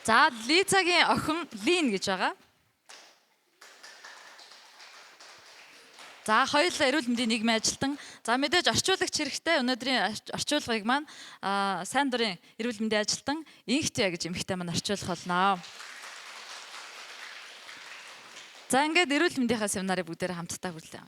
За Лизагийн охин Лин гэж байгаа. За хоёулаа эрүүл мэндийн нийгмийн ажилтан. За мэдээж орчуулагч хэрэгтэй. Өнөөдрийн орчуулгыг маань сайн дурын эрүүл мэндийн ажилтан Инхтэ гэж эмэгтэй маань орчуулах болно. За ингээд эрүүл мэндийнхаа семинарыг бүгдээрээ хамтдаа хүрлээ.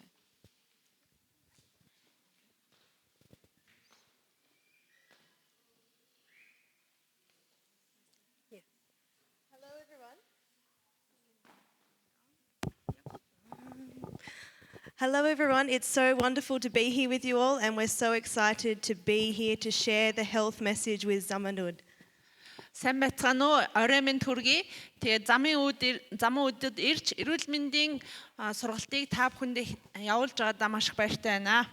Hello everyone, it's so wonderful to be here with you all and we're so excited to be here to share the health message with Zamiin-Uud. Сайн байцгаана уу? Орой минь төргий. Тэгээд Zamiin-Uud-д ирж эрүүл мэндийн сургалтыг та бүхэнд явуулж байгаадаа маш их баяртай байна.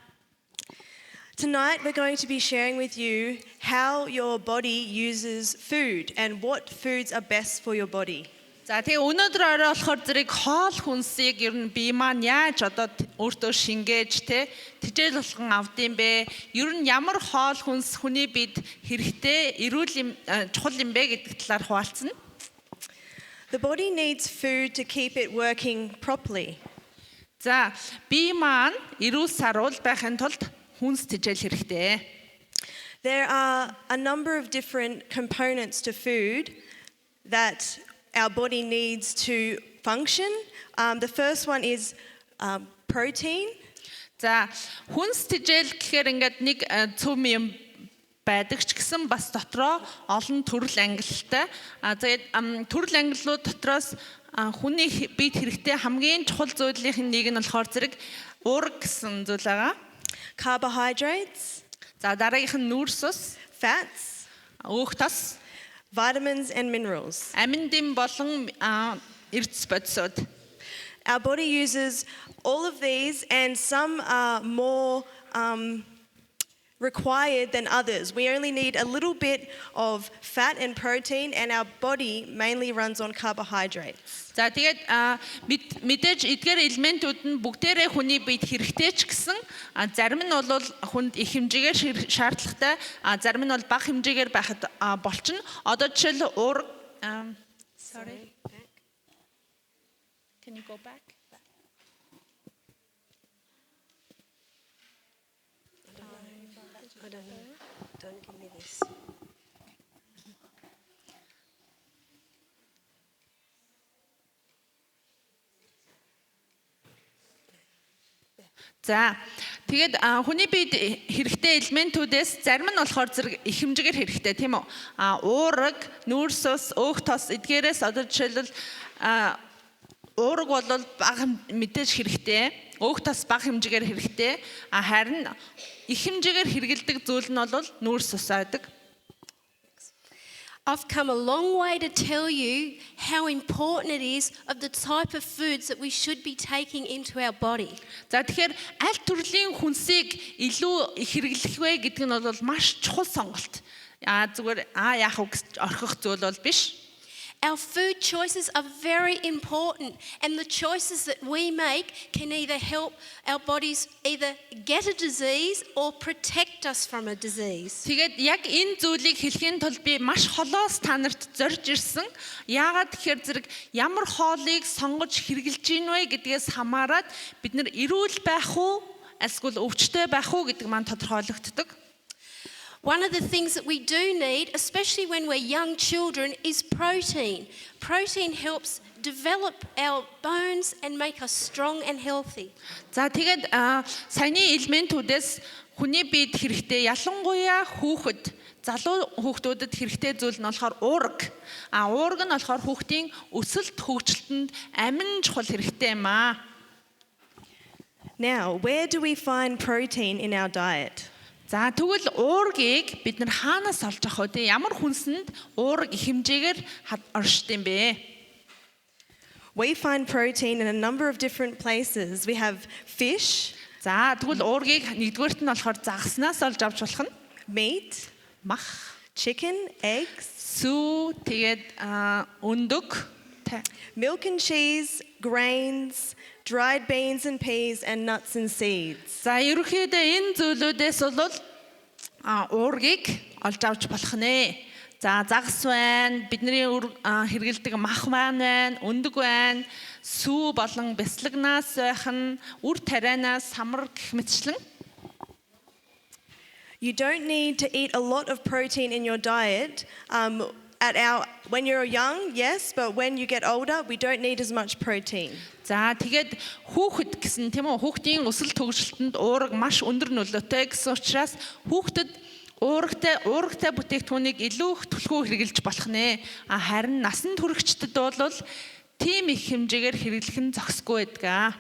Tonight we're going to be sharing with you how your body uses food and what foods are best for your body. За тэгээ өнөөдөр орой болохоор зэрэг хоол хүнсийг ер нь бие маань яаж одоо өөртөө шингээж тэжээл болгон авдсан бэ? Ер нь ямар хоол хүнс хүний биед хэрэгтэй эрүүл чухал юм бэ гэдэг талаар хуваалцсан. The body needs food to keep it working properly. За бие маань эрүүл сарвал байхын тулд хүнс тэжээл хэрэгтэй. There are a number of different components to food that our body needs to function. The first one is protein. За хүнс тэжээл гэхээр ингээд нэг цөм юм байдаг ч гэсэн бас дотроо олон төрөл ангиллалтай. Тэгээд төрөл ангиллууд дотроос хүний биед хэрэгтэй хамгийн чухал зүйлийн нэг нь болохоор зэрэг уурга гэсэн зүйл байгаа. Carbohydrates. За дараагийнх нь нүүрс ус, Fats. өөх тос, Vitamins and minerals. аминдин болон эрдэс бодисууд. Our body uses all of these and some are more required than others. We only need a little bit of fat and protein and our body mainly runs on carbohydrates. За тэгээд мэдээж эдгээр элементүүд нь бүгдээрээ хүний биед хэрэгтэй ч гэсэн зарим нь бол хүнд их хэмжээгээр шаардлагатай, зарим нь бол бага хэмжээгээр байхад болчихно. Одоо жишээл sorry. Can you go back? I don't know. Don't give me this. За тэгээд хүний биед хэрэгтэй элементүүдээс зарим нь болохоор зэрэг их хэмжээгээр хэрэгтэй тийм үү? Уурга, нүүрс ус, өөх тос эдгээрээс одоо жишээлбэл уурга бол бага мэдээж хэрэгтэй, өөх тос бага хэмжээгээр хэрэгтэй, харин их хэмжээгээр хэрэглэдэг зүйл нь бол нүүрс ус байдаг. I've come a long way to tell you how important it is of the type of foods that we should be taking into our body. За тэгэхээр аль төрлийн хүнсийг илүү их хэрэглэх вэ гэдэг нь бол маш чухал сонголт. Зүгээр яах вэ гэж орхих зүйл бол биш. Our food choices are very important, and the choices that we make can either help our bodies either get a disease or protect us from a disease. Тэгээд яг энэ зүйлийг хэлхийн тулд би маш холоос та нарт зорж ирсэн. Яагаад тэгэхээр зэрэг ямар хоолыг сонгож хэрэглэж гин вэ гэдгээс хамаарат бид нар эрүүл байх уу, эсвэл өвчтэй байх уу гэдэг маань тодорхойлогддог. One of the things that we do need, especially when we're young children, is protein. Protein helps develop our bones and make us strong and healthy. За тэгээд саяны элементүүдээс хүний биед хэрэгтэй ялангуяа хүүхэд, залуу хүүхдүүдэд хэрэгтэй зүйл нь болохоор уурга. Уурга нь болохоор хүүхдийн өсөлт хөгжилтөнд амин чухал хэрэгтэй юм аа. Now, where do we find protein in our diet? За тэгвэл уургийг бид нар хаанаас олж авах вэ? Ямар хүнсэнд уурга их хэмжээгээр оршд юм бэ? We find protein in a number of different places. We have fish. За тэгвэл уургийг нэгдүгээрт нь болохоор загаснаас олж авч болох нь Meat. мах, Chicken. Eggs. сүү, тэгээд өндөг, Milk and cheese. Grains. Dried beans and peas and nuts and seeds. За ерөнхийдөө энэ зүйлүүдээс бол уургийг олж авч болох нэ. За загас байна, бидний хэрэглэдэг мах байна, өндөг байна, сүү болон бяцлагнаас байх нь, үр тарианаас, самар гэх мэтчлэн. You don't need to eat a lot of protein in your diet. When you're young, yes, but when you get older, we don't need as much protein. За тэгээд хүүхэд гэсэн тийм үү, хүүхдийн өсөл төгсөлтөнд уурга маш өндөр нөлөөтэй гэсэн учраас хүүхдэд уургатай бүтээгдэхүүнийг илүү их түлхүү хэрэглэж болох нэ. Харин насанд хүрэгчдэд бол тийм их хэмжээгээр хэрэглэх нь зохисгүй байдаг.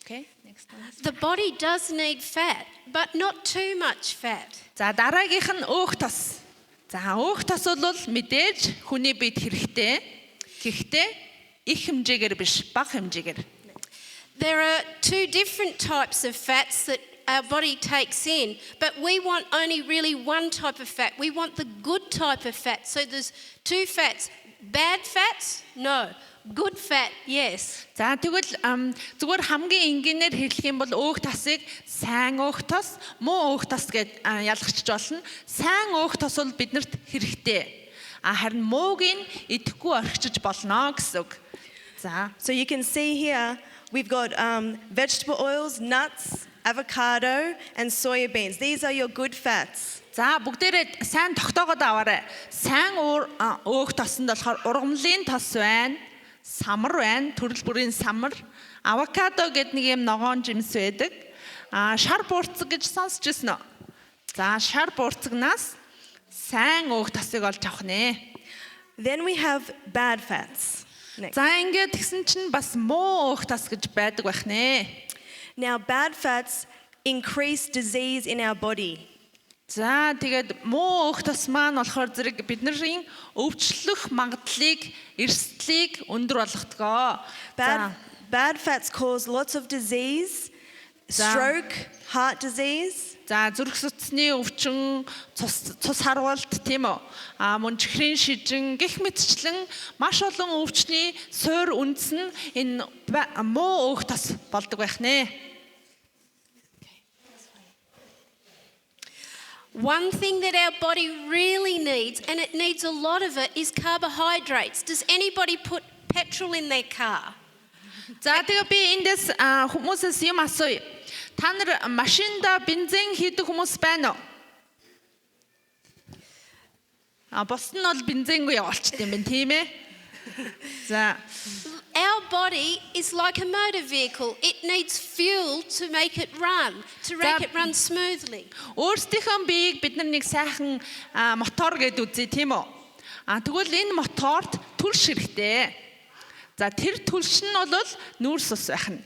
Okay, next one. The body does need fat, but not too much fat. За дараагийнх нь өөх тос. За өөх тос бол мэдээж хүний биед хэрэгтэй. Гэхдээ их хэмжээгээр биш, бага хэмжээгээр. There are two different types of fats that our body takes in, but we want only really one type of fat. We want the good type of fat. So there's two fats. Bad fats? No. Good fat? Yes. За тэгвэл зүгээр хамгийн энгийнээр хэлэх юм бол өөх тосыг сайн өөх тос, муу өөх тос гэж ялгчж болно. Сайн өөх тос бол биднэрт хэрэгтэй. Харин мууг нь идэхгүй орхичж болно гэсэн үг. За. So you can see here we've got vegetable oils, nuts, avocado and soya beans. These are your good fats. За бүгдээрээ сайн тогтоогоод аваарай. Сайн өөх тосонд болохоор ургамлын тос байна, самар байна, төрөл бүрийн самар, авокадо гэдэг нэг юм ногоон жимс байдаг. Шар буурцаг гэж сонсч ирсэн үү? За шар буурцагнаас сайн өөх тосыг олж авах нэ. Then we have bad fats. Next. За ингээд тэгсэн чинь бас муу өөх тос гэж байдаг байх нэ. Now bad fats increase disease in our body. За тэгээд муу өөх тос маань болохоор зэрэг бидний өвчлөх магадлалыг, эрсдлийг өндөр болгодог. Bad fats cause lots of disease, stroke, heart disease. За зүрх судасны өвчин, цус харвалт тийм үү? Мөн чихрийн шижин гэх мэтчлэн маш олон өвчний суур үндэс нь энэ муу өөх тос болдог байх нэ. One thing that our body really needs, and it needs a lot of it, is carbohydrates. Does anybody put petrol in their car? За тэгээ би эндээс хүмүүсээс юм асууя. Та нар машинда бензин хийдэг хүмүүс байна уу? Бос нь бол бензингүй явуулчихдээ юм байна, тийм ээ? За. Our body is like a motor vehicle. It needs fuel to make it run, to make it run smoothly. Өөрсдийнхөө биеийг бид нар нэг сайхан мотор гэдээ үзье, тийм үү? Тэгвэл энэ моторт түлш хэрэгтэй. За тэр түлш нь бол нүүрс ус байх нь.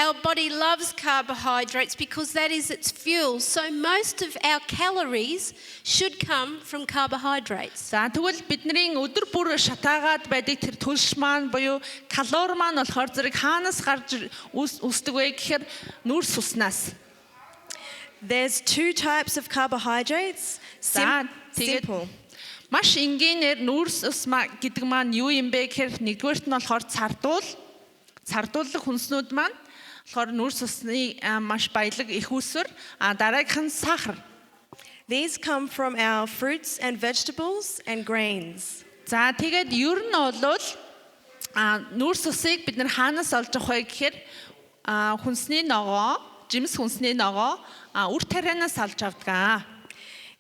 Our body loves carbohydrates because that is its fuel. So most of our calories should come from carbohydrates. За тэгвэл бидний өдөр бүр шатаагаад байдаг тэр түлш маань буюу калори маань болохоор зэрэг хаанаас гарч үүсдэг вэ гэхээр нүүрс уснаас. There's two types of carbohydrates. Simple. Маш энгийнээр нүүрс ус гэдэг маань юу юм бэ гэхээр нэгдүгээрт нь болохоор цардуулах хүнснүүд маань болохоор нүүрс усны маш баялаг их үүсвэр, дараагийнх нь сахар. These come from our fruits and vegetables and grains. За тэгээд ер нь бол нүүрс усыг бид нар хаанаас олж авах вэ гэхээр хүнсний ногоо, жимс хүнсний ногоо, үр тарианаас олж авдаг.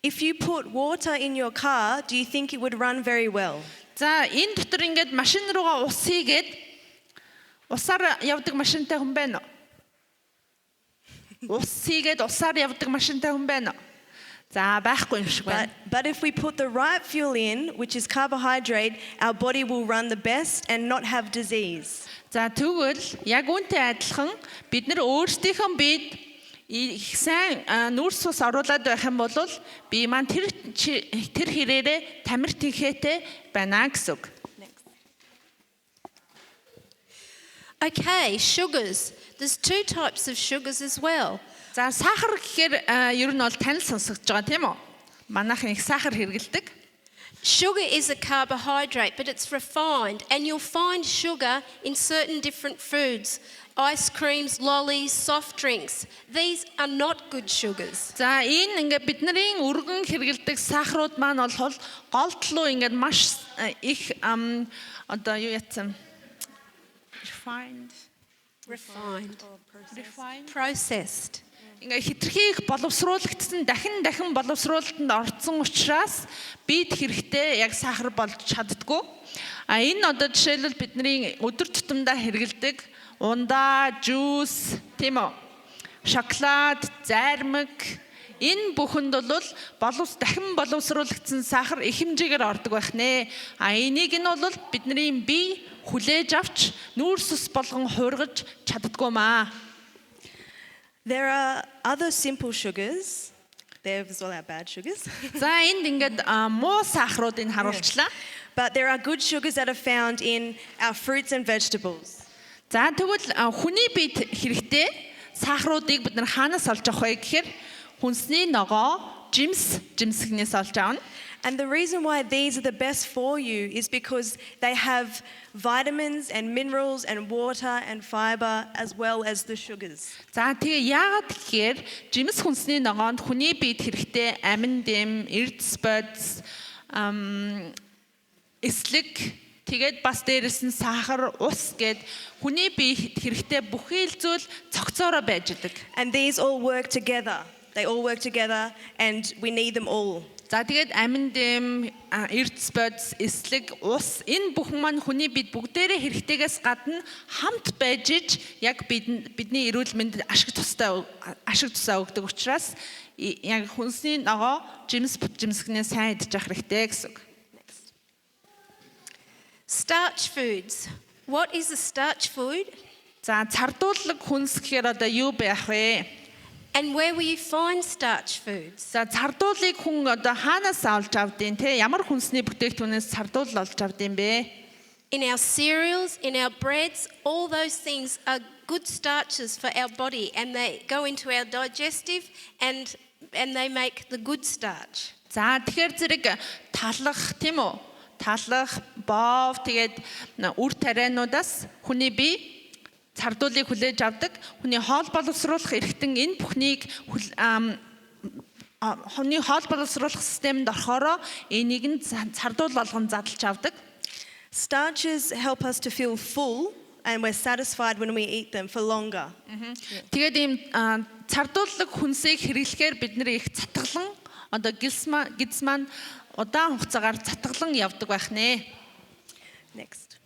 If you put water in your car, do you think it would run very well? За энэ дотор ингээд машин руугаа ус хийгээд усаар явдаг машинтай хүн байна уу? Ус хийгээд усаар явдаг машинтай хүн байна уу? За байхгүй юм шиг байна. But if we put the right fuel in, which is carbohydrate, our body will run the best and not have disease. За тэгвэл яг үүнтэй адилхан бид нар өөрсдийнхөө биед их сайн нүүрс ус оруулаад байх юм бол бие маань тэр хэрээрээ тамирт хийхээтэй байна гэсэн үг. Okay, sugars. There's two types of sugars as well. За сахар гэхээр ер нь бол танил сонсогдож байгаа тийм үү? Манайхан их сахар хэрэглэдэг. Sugar is a carbohydrate, but it's refined, and you'll find sugar in certain different foods. Ice creams, lollies, soft drinks. These are not good sugars. За энэ ингээд бидний өргөн хэрэглэдэг сахарууд маань бол голтлоо ингээд маш их одоо юу ятсан Refined. Processed. Ингээ хитрхийг боловсруулагдсан дахин боловсруулалтанд орцсон учраас бид хэрэгтэй яг сахар болж чаддгүй. Энэ одоо жишээлбэл бидний өдөр тутамдаа хэрэглэдэг ундаа, жуус, тийм үү? Шоколад, зармаг энэ бүхэнд бол дахин боловсруулагдсан сахар их хэмжээгээр ордог байх нэ. Энийг нь бол бидний бие хүлээж авч нүүрс ус болгон хуургаж чаддгүй маа. There are other simple sugars. There's all our bad sugars. За энд ингээд муу сахаруудыг харуулчлаа. But there are good sugars that are found in our fruits and vegetables. За тэгвэл хүний биед хэрэгтэй сахаруудыг бид нар хаанаас олж авах вэ гэхээр хүнсний ногоо, жимсгнээс олж авна. And the reason why these are the best for you is because they have vitamins and minerals and water and fiber as well as the sugars. За тэгээ яагаад гэхээр жимс хүнсний ногоонд хүний биед хэрэгтэй амин дэм, эрдэс бодис, эслэг тэгээд бас дээрэс нь сахар, ус гэд хүний биед хэрэгтэй бүхий л зүйл цогцоороо байж идэг. And these all work together. They all work together and we need them all. За тэгээд амин дэм, эрдэс бодис, эслэг, ус энэ бүхэн маань хүний биед бүгдээрээ хэрэгтэйгээс гадна хамт байж иж яг бидний эрүүл мэндэд ашиг тусаа өгдөг учраас яг хүнсний ногоо, жимсгнээ сайн идэж явах хэрэгтэй гэсэн үг. Starch foods. What is a starch food? За цардуулаг хүнс гэхээр одоо юу байх вэ? And where will you find starch foods? За цардуулыг хүн одоо хаанаас олж авдیں۔ Тэ ямар хүнсний бүтээгдэхүүнээс цардуул олж авдیں бэ? In our cereals, in our breads, all those things are good starches for our body, and they go into our digestive and they make the good starch. За тэгэхээр зэрэг талах тийм үү? Талах, боов тэгээд үр тариануудаас хүний бие цардуулыг хүлээж авдаг. Хүний хоол боловсруулах эрхтэн энэ бүхнийг хүний хоол боловсруулах системд орохороо энийг нь цардуул болгон задлж авдаг. Starches help us to feel full and we're satisfied when we eat them for longer. Тэгээд ийм цардуулаг хүнсийг хэрэглэхээр бид нэр их цатгалан одоо гидс маань удаан хугацаагаар цатгалан явдаг байх нэ. Next.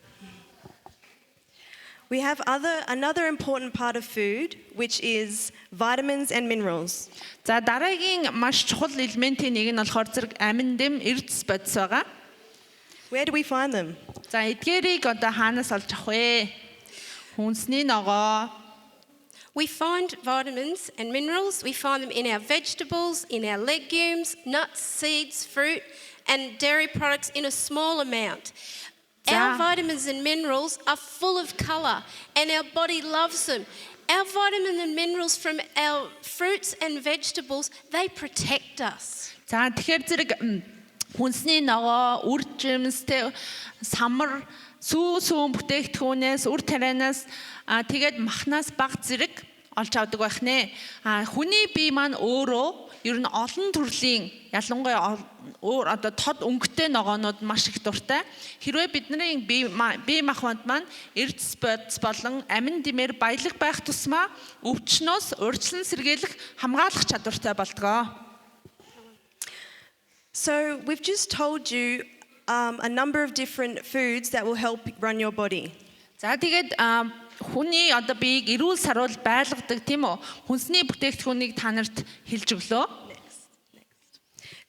We have another important part of food, which is vitamins and minerals. За дараагийн маш чухал элементийн нэг нь болохоор зэрэг амин дэм, эрдэс бодис байгаа. Where do we find them? За эдгээрийг одоо хаанаас олж авах вэ? Хүнсний ногоо. We find vitamins and minerals. We find them in our vegetables, in our legumes, nuts, seeds, fruit, and dairy products in a small amount. Our vitamins and minerals are full of colour, and our body loves them. Our vitamins and minerals from our fruits and vegetables, they protect us. За тэгэхээр зэрэг хүнсний ногоо, үр жимстэй самар, сүүн бүтээгдэхүүнээс, үр тарианаас тэгээд махнаас баг зэрэг олж авдаг байх нэ. Хүний бие маань өөрөө ер нь олон төрлийн ялангуяа одоо тод өнгөтэй ногоонууд маш их дуртай. Хэрвээ бидний бие махбод маань эрдэс бодис болон амин дэмээр баялаг байх тусмаа өвчнөөс урьдчилан сэргийлэх хамгаалах чадвартай болдгоо. So we've just told you a number of different foods that will help run your body. За тэгээд хүний одоо биеийг эрүүл саруул байлгадаг тийм үү? Хүнсний бүтээгдэхүүнийг та нарт хэлж өглөө.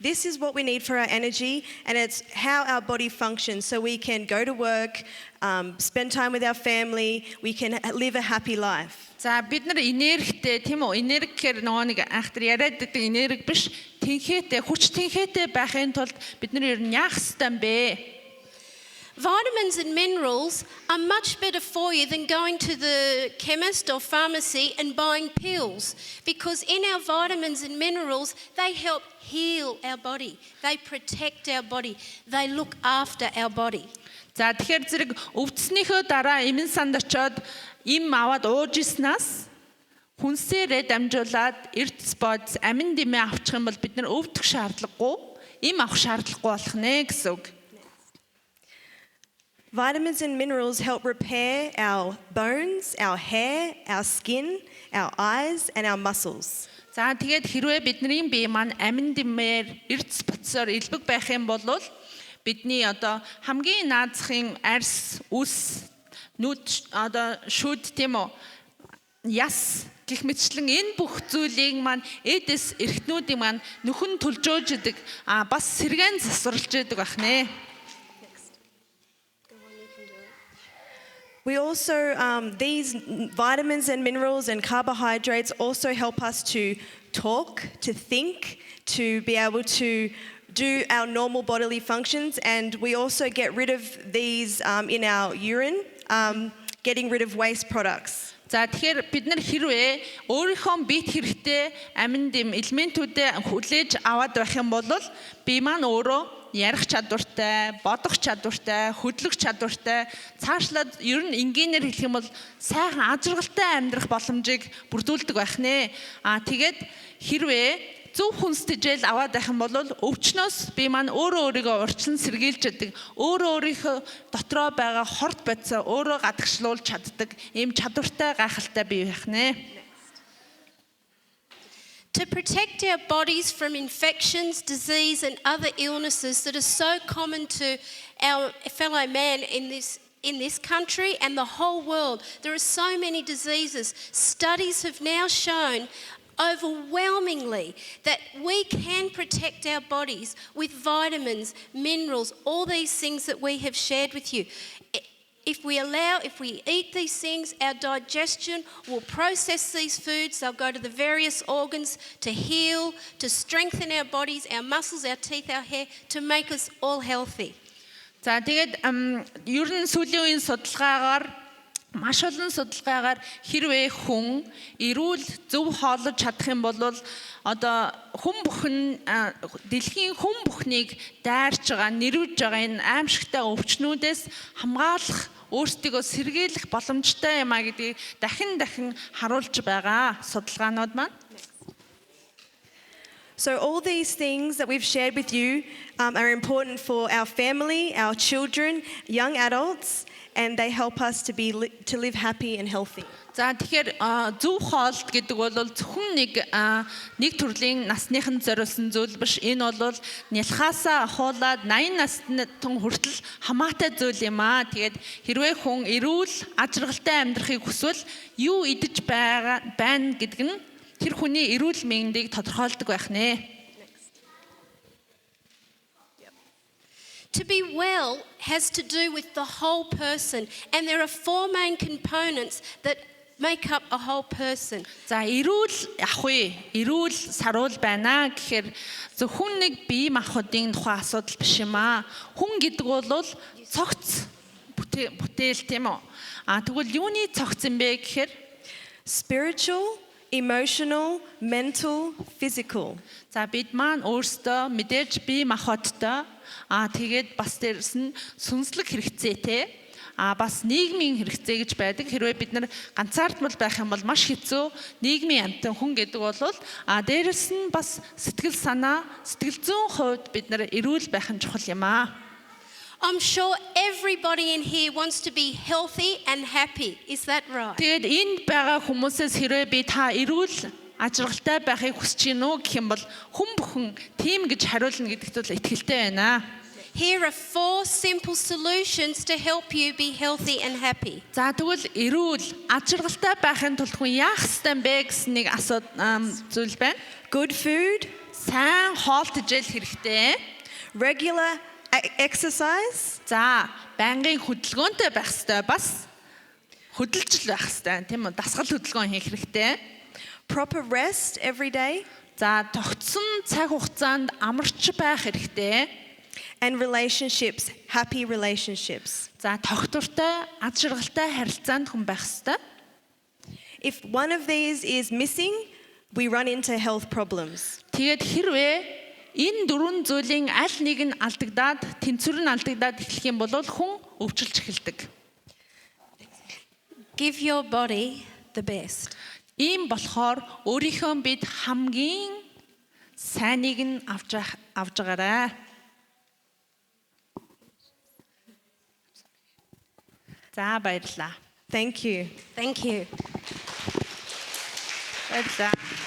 This is what we need for our energy, and it's how our body functions so we can go to work, spend time with our family, we can live a happy life. За бид нар энергитэй тийм үү? Энерги гэхээр нөгөө нэг анхтар яриад байдаг энерги биш, тэнхээтэй, хүч тэнхээтэй байхын тулд бид нар ер нь яах ёстой юм бэ? Vitamins and minerals are much better for you than going to the chemist or pharmacy and buying pills, because in our vitamins and minerals, they help heal our body, they protect our body, they look after our body. За тэгэхээр зэрэг өвдснийхөө дараа эмэн санд очиод им аваад ууж иснаас хүнсээрээ дамжуулаад эрдэс бодис амин дэмээ авчих юм бол бид нар өвдөх шаардлагагүй, им авах шаардлагагүй болох нэ гэсэн үг. Vitamins and minerals help repair our bones, our hair, our skin, our eyes, and our muscles. За тэгээд хэрвээ бидний бие маань амин дэмээр эрдэс бодисоор илбэг байх юм бол бидний одоо хамгийн наазахын арьс, үс, нүд одоо шүд тийм үү? Яс гэх мэтчлэн энэ бүх зүйлийг маань эдэс эрхтнүүдийн маань нөхөн төлжөөж идэг бас сэргэн засварлж идэг байх нэ. We also, these vitamins and minerals and carbohydrates also help us to talk, to think, to be able to do our normal bodily functions, and we also get rid of these in our urine, getting rid of waste products. За тэгэхээр бид нар хэрвээ өөрийнхөө биед хэрэгтэй амин дэм элементүүдээ хүлээж аваад байх юм бол бие маань өөрөө ярих чадвартай, бодох чадвартай, хөдлөх чадвартай, цаашлаад ер нь энгийнээр хэлэх юм бол сайхан ажиргалтай амьдрах боломжийг бүрдүүлдэг байх нэ. Тэгээд хэрвээ зөв хүнстэжэл аваад байх юм бол өвчнөөс бие маань өөрөө өөрийгөө урьдчилан сэргийлж яадаг, өөрөө өөрийнхөө дотроо байгаа хорт бодисоо өөрөө гадагшлуулж чаддаг ийм чадвартай гайхалтай бие байх нэ. To protect our bodies from infections, disease, and other illnesses that are so common to our fellow man in this country and the whole world. There are so many diseases. Studies have now shown overwhelmingly that we can protect our bodies with vitamins, minerals, all these things that we have shared with you. If we eat these things, our digestion will process these foods. They'll go to the various organs to heal, to strengthen our bodies, our muscles, our teeth, our hair, to make us all healthy. За тэгээд ер нь сүүлийн үеийн судалгаагаар маш олон судалгаагаар хэрвээ хүн эрүүл зөв хооллож чадах юм бол одоо хүн бүхэн дэлхийн хүн бүхнийг дайрч байгаа, нэрвэж байгаа энэ аимшигтай өвчнүүдээс хамгаалах, өөрсдийгөө сэргийлэх боломжтой юм а гэдгийг дахин харуулж байгаа судалгаанууд маань. So all these things that we've shared with you are important for our family, our children, young adults, and they help us to live happy and healthy. За тэгэхээр зөв хоолт гэдэг бол зөвхөн нэг төрлийн насныхан зориулсан зүйл биш. Энэ бол нялхаасаа ахуулаад 80 насны тун хүртэл хамаатай зүйл юм аа. Тэгээд хэрвээ хүн эрүүл ажиргалтай амьдрахыг хүсвэл юу идэж байна гэдэг нь тэр хүний эрүүл мэндийг тодорхойлдог байх нэ. To be well has to do with the whole person, and there are 4 main components that make up a whole person. За эрүүл ахгүй, эрүүл саруул байна гэхээр зөвхөн нэг бие махбодын тухай асуудал биш юм аа. Хүн гэдэг бол цогц бүтээл тийм үү? Тэгвэл юуны цогц юм бэ гэхээр spiritual, emotional, mental, physical. За бид маань өөрсдөө мэдээж бие махбодтой тэгээд бас дээрс нь сүнслэг хэрэгцээтэй бас нийгмийн хэрэгцээ гэж байдаг. Хэрвээ бид нар ганцаардмал байх юм бол маш хэцүү нийгмийн амьтан хүн гэдэг бол дээрс нь бас сэтгэл санаа, сэтгэл зүйн хувьд бид нар эрүүл байх нь чухал юм аа. I'm sure everybody in here wants to be healthy and happy. Is that right? Тэгээд энд байгаа хүмүүсээс хэрвээ би та эрүүл ажиргалтай байхыг хүсэж гин үү гэх юм бол хүн бүхэн тийм гэж хариулна гэдэгт бол итгэлтэй байна. Here are 4 simple solutions to help you be healthy and happy. За тэгвэл эрүүл ажиргалтай байхын тулд хүн яах ёстой юм бэ гэсэн нэг зүйл байна. Good food, сайн хоол тэжээл хэрэгтэй. regular exercise. За байнгын хөдөлгөөнтэй байх ёстой, бас хөдөлж байх ёстой тийм үү? Дасгал хөдөлгөөн хийх хэрэгтэй. Proper rest every day. За тогтсон цаг хугацаанд амарч байх хэрэгтэй. And relationships, happy relationships. За тогтвортой, ад шаргалтай харилцаанд хүн байх ёстой. If one of these is missing, we run into health problems. Тэгээд хэрвээ энэ дөрвөн зүйлийн аль нэг нь алдагдаад, тэнцвэр нь алдагдаад эхлэх юм бол хүн өвчлж эхэлдэг. Give your body the best. Ийм болохоор өөрийнхөө бид хамгийн сайныг нь авч байгаарай. За баярлалаа. Thank you. Thank you. Баярлалаа.